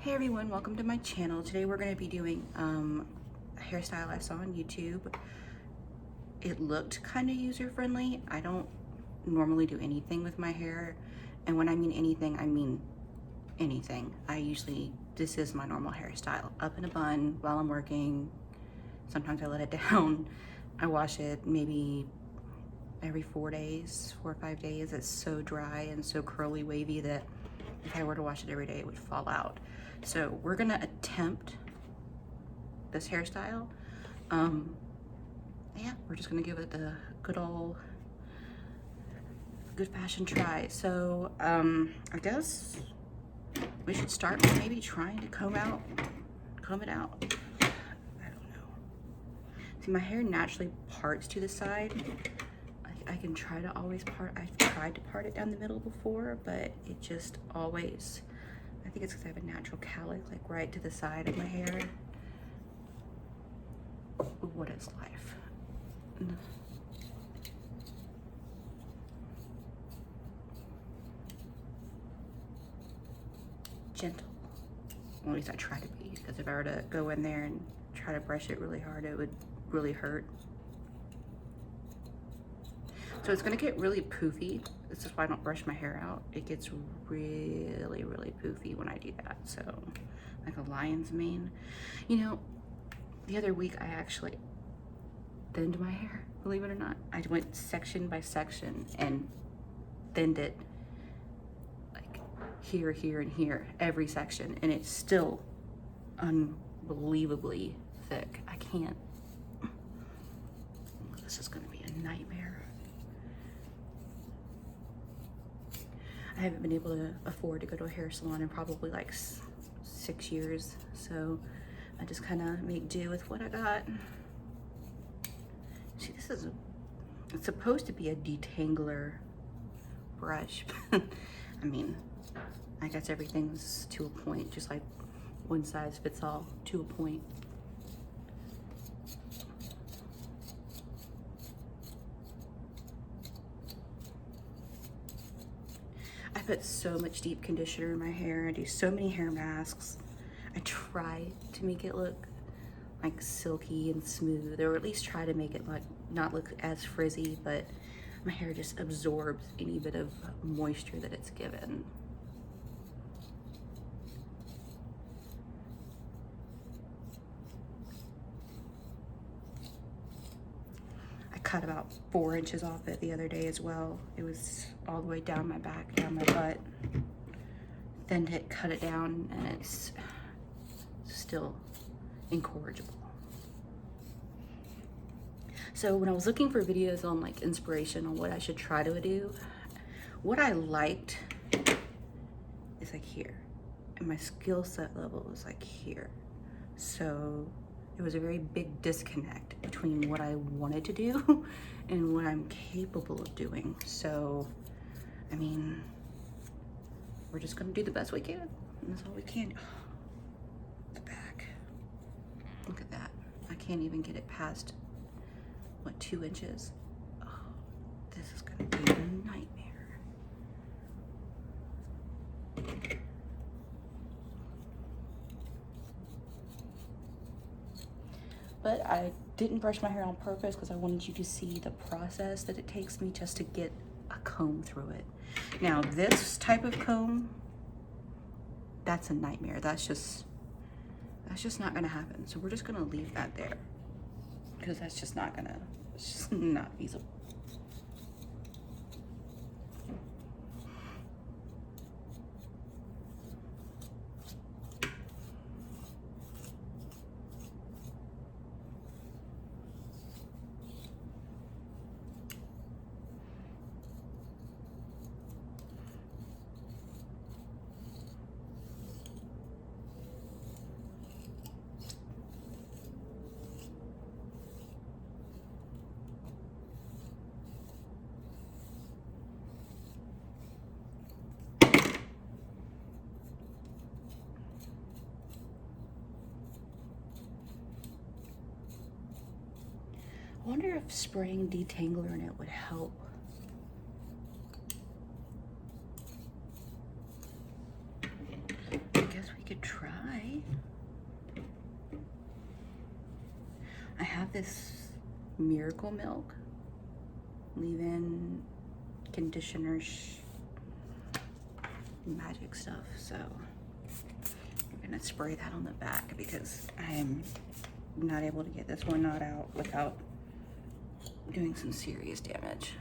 Hey everyone, welcome to my channel. Today we're going to be doing a hairstyle I saw on YouTube. It looked kind of user-friendly. I don't normally do anything with my hair, and when I mean anything, I mean anything. This is my normal hairstyle. Up in a bun while I'm working. Sometimes I let it down. I wash it maybe every 4 days, 4 or 5 days. It's so dry and so curly wavy that if I were to wash it every day, it would fall out. So we're gonna attempt this hairstyle. Yeah, we're just gonna give it the good fashioned try. So I guess we should start with maybe trying to comb it out. I don't know. See, my hair naturally parts to the side. I can try to always I've tried to part it down the middle before, but it just always, I think it's because I have a natural cowlick, like right to the side of my hair. What is life? Gentle. Well, at least I try to be, because if I were to go in there and try to brush it really hard, it would really hurt. So it's gonna get really poofy. This is why I don't brush my hair out. It gets really, really poofy when I do that. So, like a lion's mane. You know, the other week I actually thinned my hair, believe it or not. I went section by section and thinned it like here, here, and here, every section. And it's still unbelievably thick. I can't. This is gonna be a nightmare. I haven't been able to afford to go to a hair salon in probably like 6 years, so I just kind of make do with what I got. See, it's supposed to be a detangler brush. I mean, I guess everything's to a point, just like one size fits all to a point. I put so much deep conditioner in my hair. I do so many hair masks. I try to make it look like silky and smooth, or at least try to make it like not look as frizzy, but my hair just absorbs any bit of moisture that it's given. Cut about 4 inches off it the other day as well. It was all the way down my back, down my butt. Thinned it, cut it down, and it's still incorrigible. So when I was looking for videos on like inspiration on what I should try to do, what I liked is like here, and my skill set level is like here. So there was a very big disconnect between what I wanted to do and what I'm capable of doing. So, I mean, we're just gonna do the best we can. And that's all we can do. The back. Look at that. I can't even get it past, what, 2 inches? Oh, this is gonna be a nightmare. But I didn't brush my hair on purpose because I wanted you to see the process that it takes me just to get a comb through it. Now this type of comb, that's a nightmare. That's just not gonna happen. So we're just gonna leave that there because it's just not feasible. I wonder if spraying detangler in it would help. I guess we could try. this Miracle Milk leave-in conditioner magic stuff, so I'm gonna spray that on the back because I am not able to get this one knot out without doing some serious damage.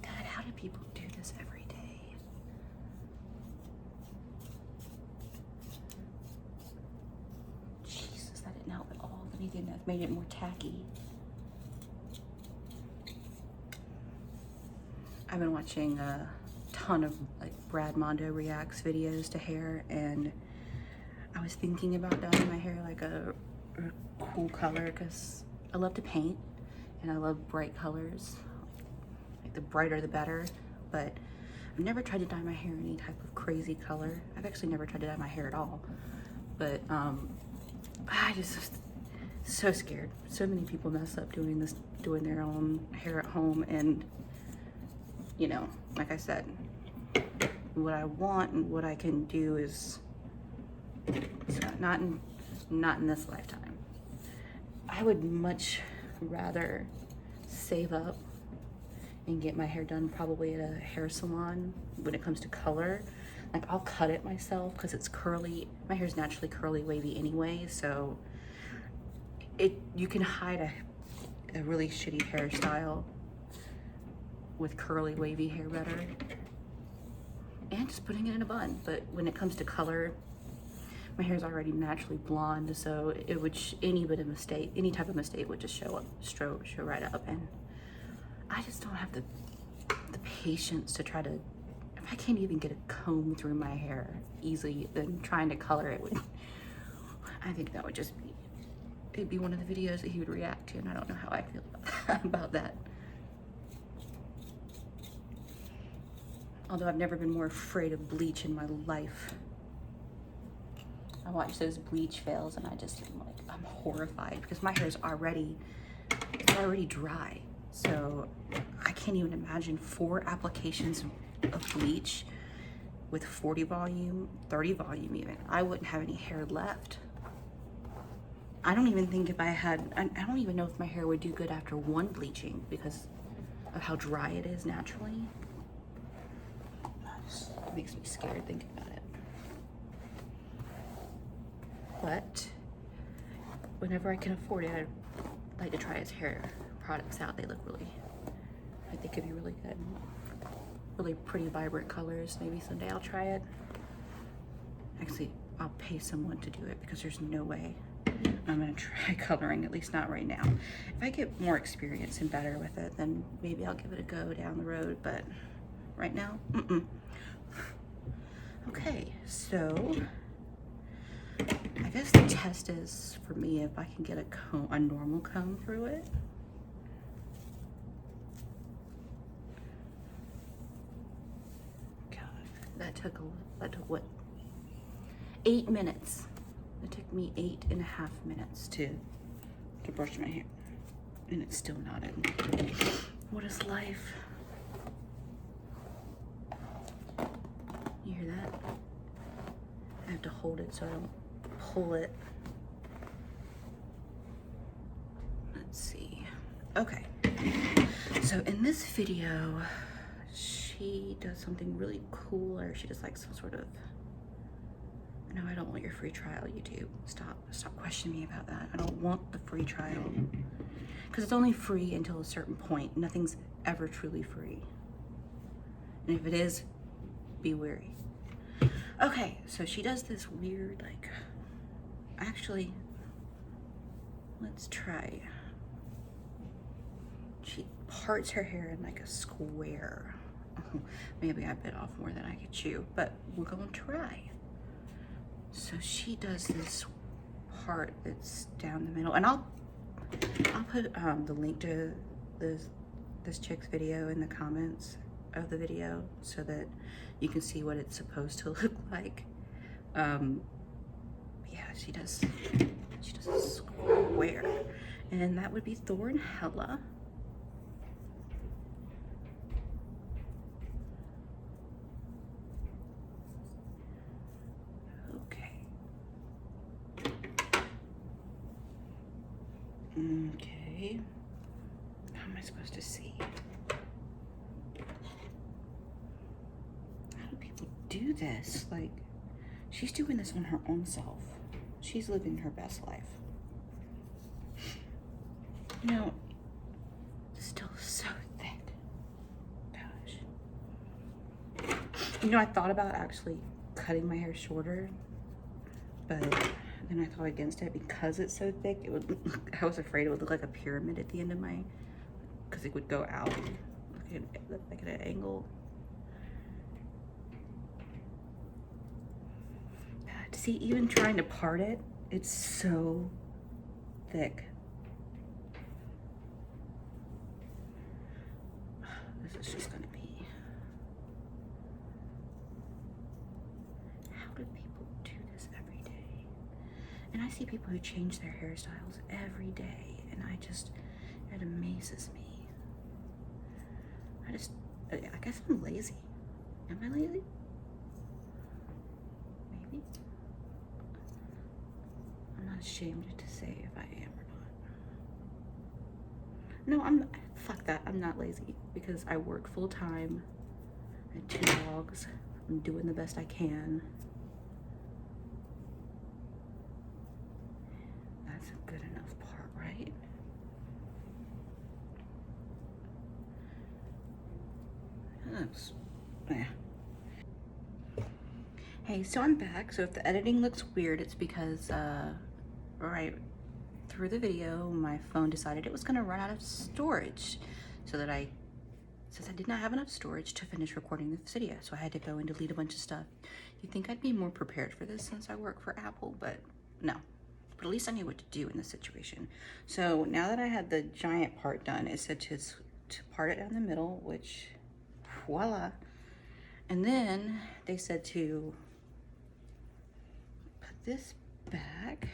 God, how do people do this every day? Jesus, that didn't help at all. If anything, that made it more tacky. I've been watching a ton of like Brad Mondo reacts videos to hair, and I was thinking about dyeing my hair like a cool color because I love to paint and I love bright colors. Like the brighter the better, but I've never tried to dye my hair any type of crazy color. I've actually never tried to dye my hair at all, but I just so scared. So many people mess up doing their own hair at home, and you know, like I said, what I want and what I can do is not in this lifetime. I would much rather save up and get my hair done probably at a hair salon when it comes to color. Like I'll cut it myself because it's curly. My hair's naturally curly wavy anyway, so you can hide a really shitty hairstyle with curly wavy hair better, and just putting it in a bun. But when it comes to color, my hair's already naturally blonde, so it would any type of mistake would just show right up, and I just don't have the patience to try to. If I can't even get a comb through my hair easily, then trying to color it would. I think that would just be. It'd be one of the videos that he would react to, and I don't know how I feel about that. Although I've never been more afraid of bleach in my life. I watch those bleach fails and I'm horrified because my hair is already dry. So I can't even imagine 4 applications of bleach with 40 volume, 30 volume even. I wouldn't have any hair left. I don't even think I don't even know if my hair would do good after 1 bleaching because of how dry it is naturally. It makes me scared thinking about it. But whenever I can afford it, I'd like to try his hair products out. They look they could be really good. Really pretty, vibrant colors. Maybe someday I'll try it. Actually, I'll pay someone to do it because there's no way I'm gonna try coloring, at least not right now. If I get more experience and better with it, then maybe I'll give it a go down the road, but right now, Okay, so I guess the test is for me if I can get a normal comb through it. God, that took what? 8 minutes. It took me 8.5 minutes to brush my hair, and it's still knotted. What is life? You hear that? I have to hold it so I don't pull it. Let's see. Okay. So in this video, she does something really cool, or she does like some sort of. No, I don't want your free trial, YouTube. Stop questioning me about that. I don't want the free trial. Because it's only free until a certain point. Nothing's ever truly free. And if it is, be wary. Okay, so she does this weird, like, actually, let's try. She parts her hair in like a square. Maybe I bit off more than I could chew, but we're gonna try. So she does this part that's down the middle, and I'll put the link to this chick's video in the comments of the video so that you can see what it's supposed to look like. Yeah, she does a square, and that would be Thorn Hella. Okay, Okay. How am I supposed to see? How do people do this? Like, she's doing this on her own self. She's living her best life. You know, it's still so thick. Gosh. You know, I thought about actually cutting my hair shorter, but then I thought against it because it's so thick. It would. I was afraid it would look like a pyramid at the end of my, because it would go out like at an angle. See, even trying to part it, it's so thick. This is just gonna be. How do people do this every day? And I see people who change their hairstyles every day, and it amazes me. I guess I'm lazy. Am I lazy? Maybe. I'm not ashamed to say if I am or not. No, fuck that. I'm not lazy because I work full time. I have 2 dogs. I'm doing the best I can. That's a good enough part, right? Yeah. Hey, so I'm back. So if the editing looks weird, it's because right through the video, my phone decided it was gonna run out of storage, since I did not have enough storage to finish recording this video, so I had to go and delete a bunch of stuff. You'd think I'd be more prepared for this since I work for Apple, but no. But at least I knew what to do in this situation. So now that I had the giant part done, it said to part it down the middle, which voila. And then they said to put this back.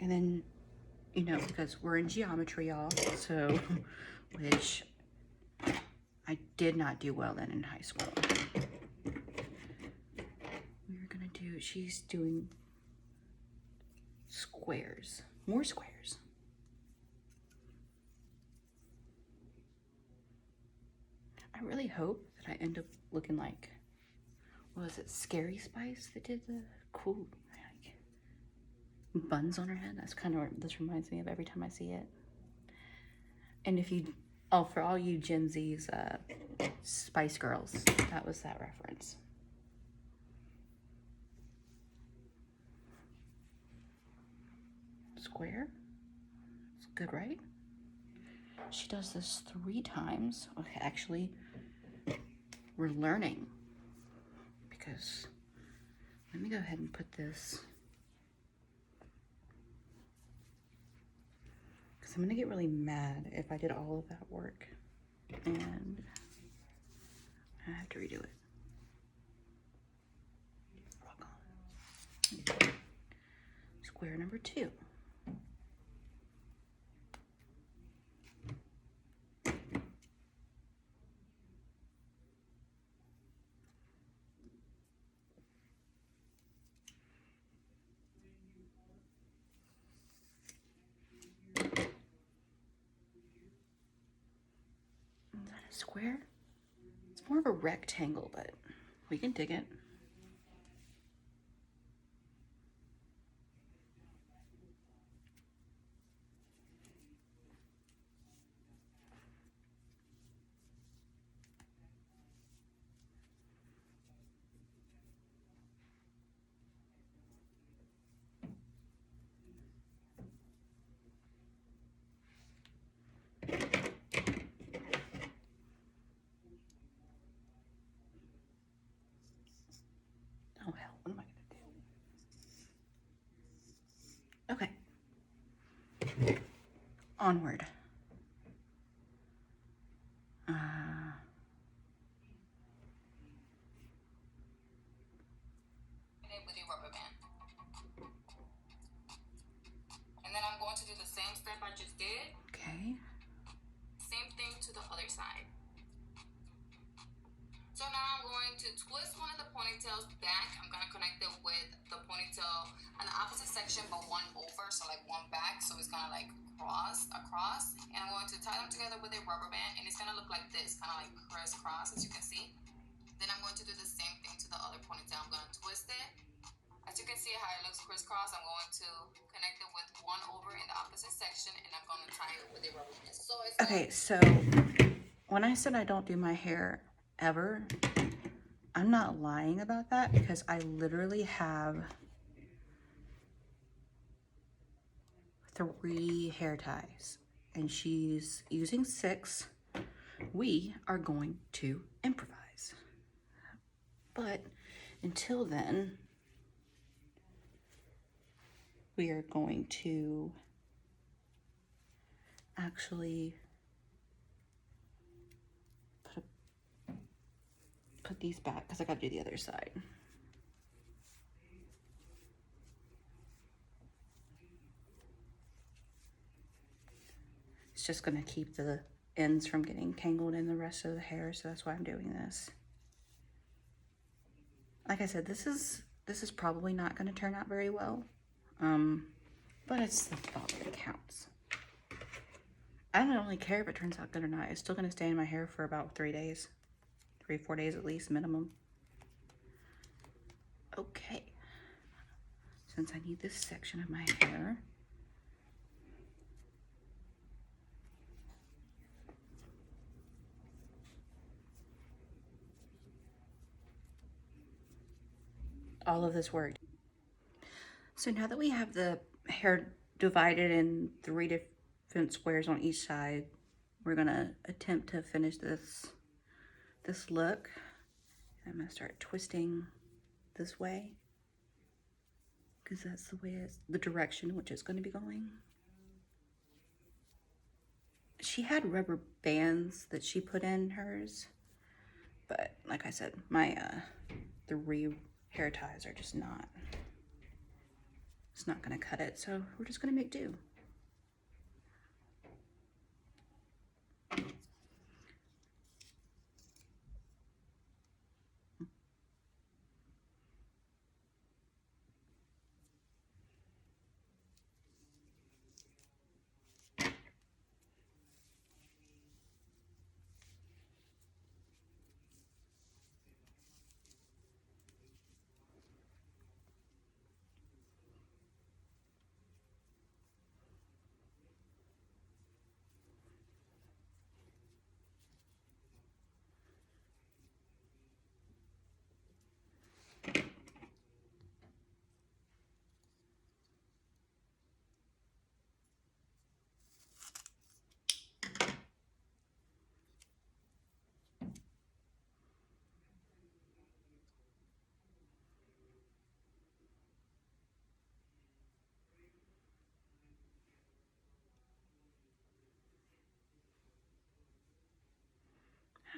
And then, you know, because we're in geometry, y'all, so, which I did not do well in high school. She's doing squares, more squares. I really hope that I end up looking like, what was it, Scary Spice that did the cool like, buns on her head? That's kind of what this reminds me of every time I see it. And if you, oh, for all you Gen Z's, Spice Girls, that was that reference. Square? It's good, right? She does this 3 times. Okay, actually, we're learning. Because, let me go ahead and put this. Because I'm gonna get really mad if I did all of that work. And I have to redo it. Rock on. Square number 2. Is that a square? It's more of a rectangle, but we can dig it. Oh hell, what am I gonna do? Okay. Onward. With your rubber band. And then I'm going to do the same step I just did. Okay. Same thing to the other side. side. So now I'm going to twist one of the ponytails back. I'm going to connect it with the ponytail on the opposite section, but one over, so like one back, so it's going to like across. And I'm going to tie them together with a rubber band, and it's going to look like this, kind of like crisscross, as you can see. Then I'm going to do the same thing to the other ponytail. I'm going to twist it. As you can see how it looks crisscross, I'm going to connect it with one over in the opposite section, and I'm going to tie it with a rubber band. So it's Okay, so when I said I don't do my hair ever, I'm not lying about that, because I literally have 3 hair ties and she's using 6. We are going to improvise. But until then, we are going to actually put these back, because I got to do the other side. It's just going to keep the ends from getting tangled in the rest of the hair, so that's why I'm doing this. Like I said, this is probably not going to turn out very well, but it's the thought that counts. I don't really care if it turns out good or not. It's still going to stay in my hair for about 3 days. 3-4 days at least, minimum. Okay. Since I need this section of my hair, all of this worked. So now that we have the hair divided in 3 different squares on each side, we're gonna attempt to finish this look. I'm gonna start twisting this way, because that's the way the direction which it's going to be going. She had rubber bands that she put in hers, but like I said, my 3 hair ties are just not, it's not going to cut it, so we're just going to make do.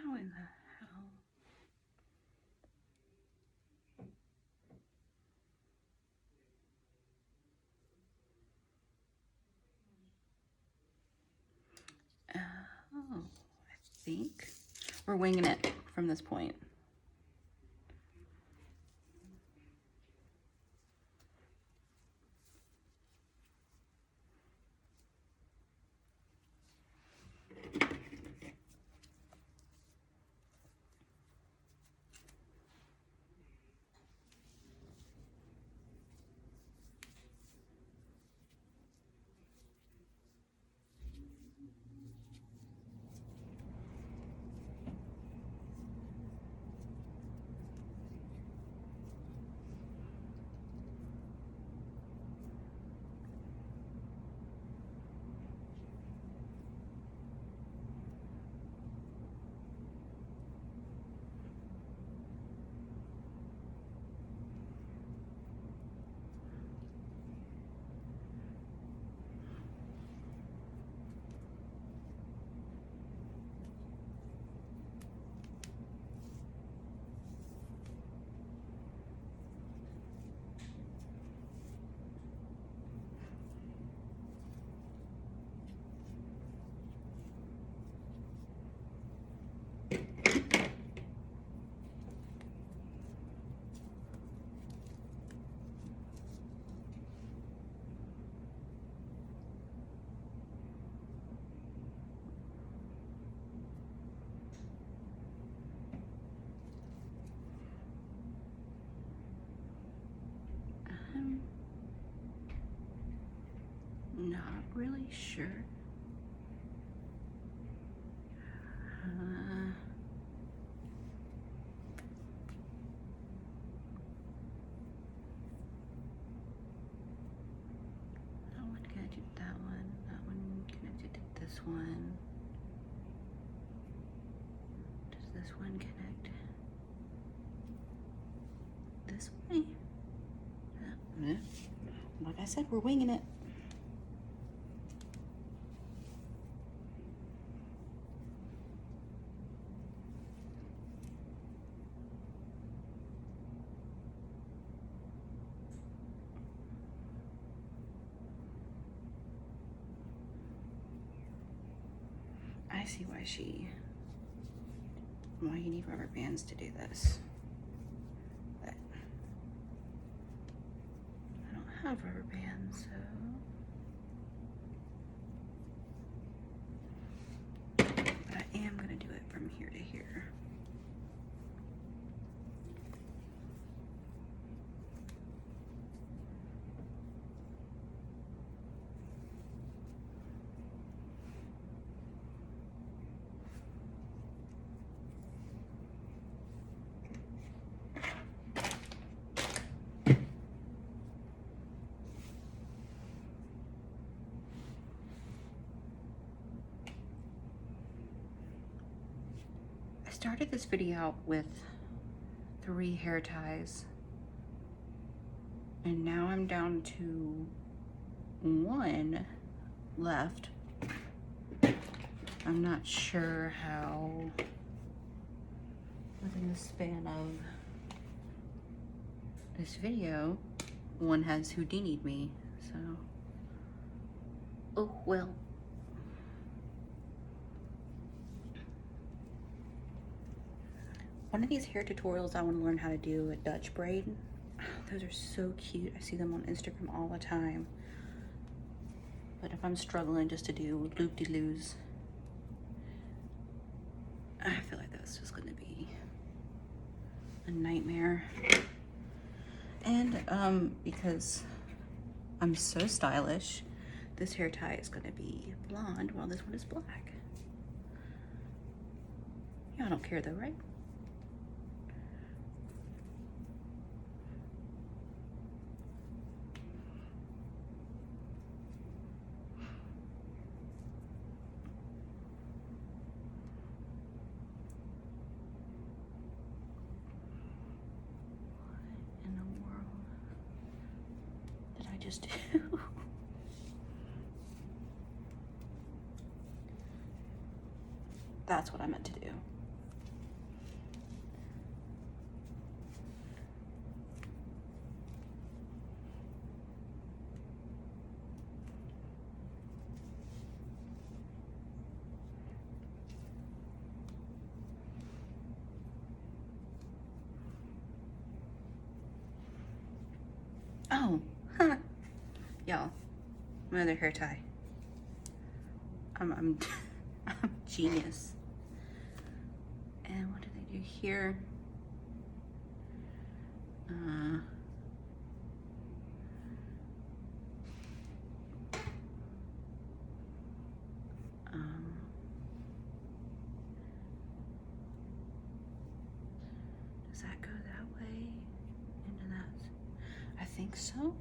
How in the hell? Oh, I think we're winging it from this point. Not really sure. That one connected to that one. That one connected to this one. Does this one connect this way? Like I said, we're winging it. I see why you need rubber bands to do this. But I don't have rubber bands, so. But I am gonna do it from here to here. I started this video out with 3 hair ties, and now I'm down to 1 left. I'm not sure how within the span of this video 1 has Houdini'd me, so oh well. One of these hair tutorials I want to learn how to do a Dutch braid. Those are so cute. I see them on Instagram all the time. But if I'm struggling just to do loop-de-loos, I feel like that's just going to be a nightmare. And because I'm so stylish, this hair tie is going to be blonde while this one is black. Y'all don't care though, right? Just do. That's what I meant to do. Oh, huh. Y'all, another hair tie. I'm I'm genius. And what do they do here? Does that go that way into that? I think so.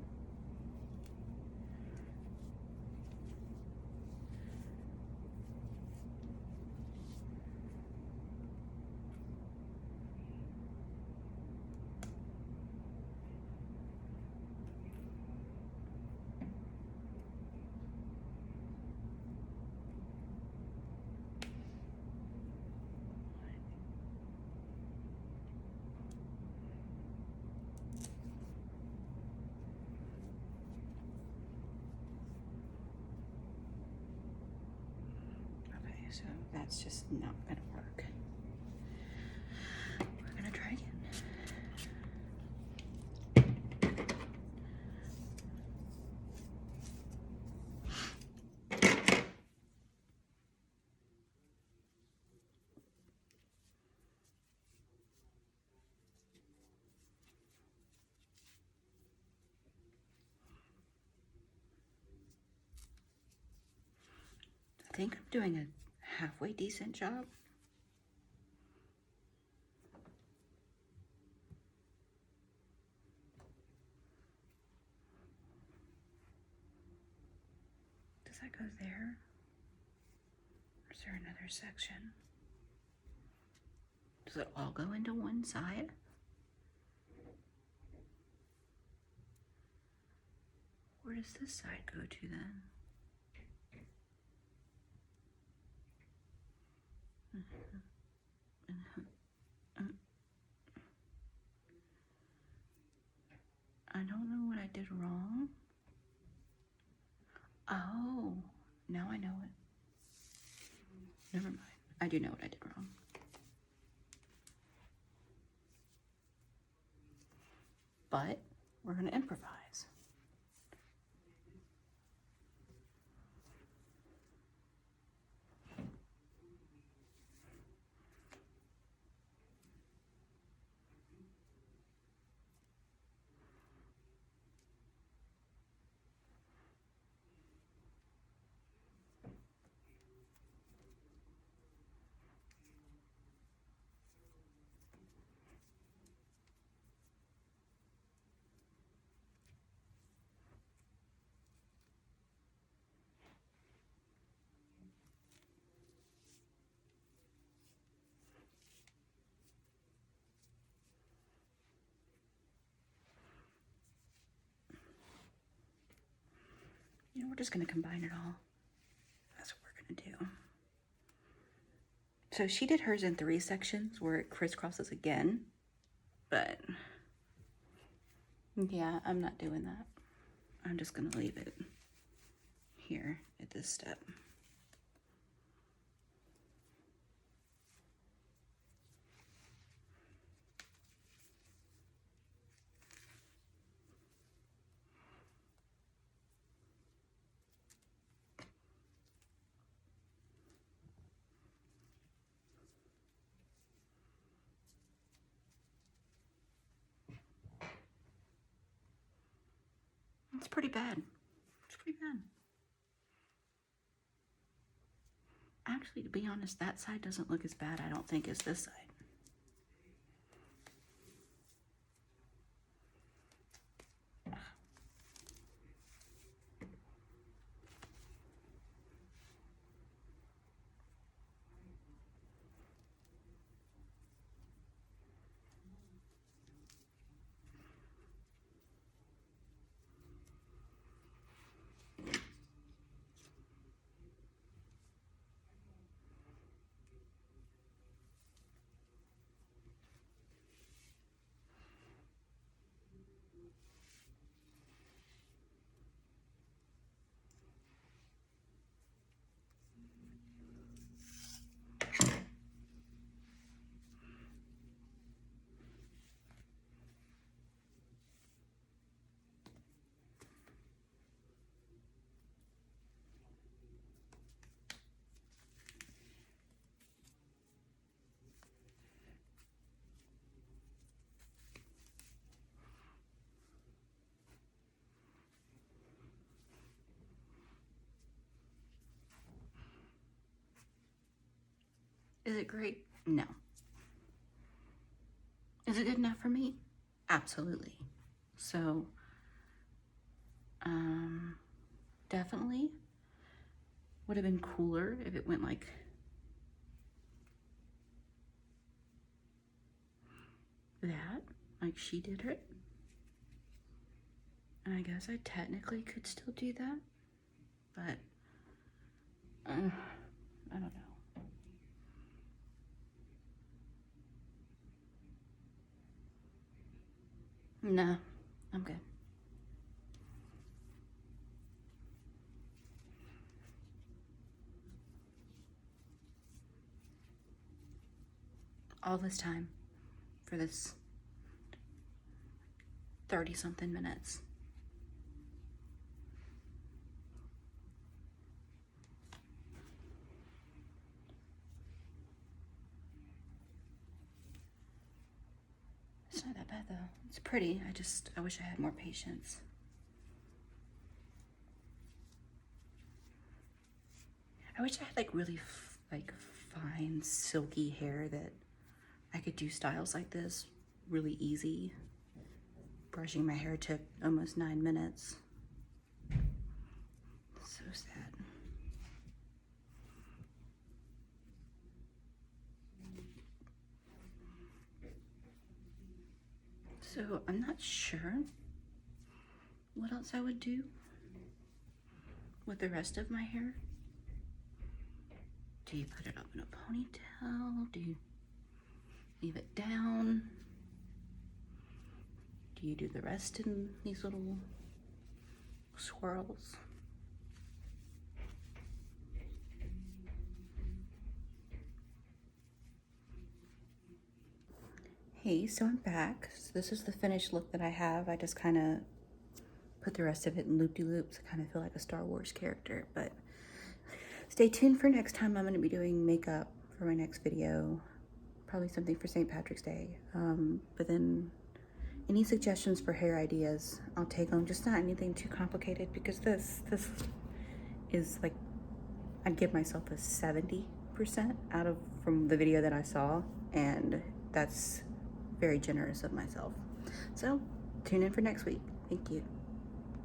So that's just not gonna work. We're gonna try again. I think I'm doing a halfway decent job. Does that go there? Or is there another section? Does it all go into one side? Where does this side go to then? I don't know what I did wrong. Oh, now I know it. Never mind. I do know what I did wrong. But we're going to improvise. You know, we're just going to combine it all. That's what we're going to do. So she did hers in 3 sections where it crisscrosses again. But yeah, I'm not doing that. I'm just going to leave it here at this step. It's pretty bad. It's pretty bad. Actually, to be honest, that side doesn't look as bad, I don't think, as this side. Is it great? No. Is it good enough for me? Absolutely. So, definitely would have been cooler if it went like that, like she did it. And I guess I technically could still do that, but I don't know. Nah, I'm good. All this time for this 30-something minutes. It's not that bad though. It's pretty. I wish I had more patience. I wish I had like really like fine silky hair that I could do styles like this really easy. Brushing my hair took almost 9 minutes. So sad. So I'm not sure what else I would do with the rest of my hair. Do you put it up in a ponytail? Do you leave it down? Do you do the rest in these little swirls? Hey, so I'm back. So this is the finished look that I have. I just kind of put the rest of it in loop-de-loops. I kind of feel like a Star Wars character, but stay tuned for next time. I'm going to be doing makeup for my next video. Probably something for St. Patrick's Day. But then any suggestions for hair ideas, I'll take them. Just not anything too complicated, because this is like, I'd give myself a 70% from the video that I saw, and that's very generous of myself. So tune in for next week. Thank you.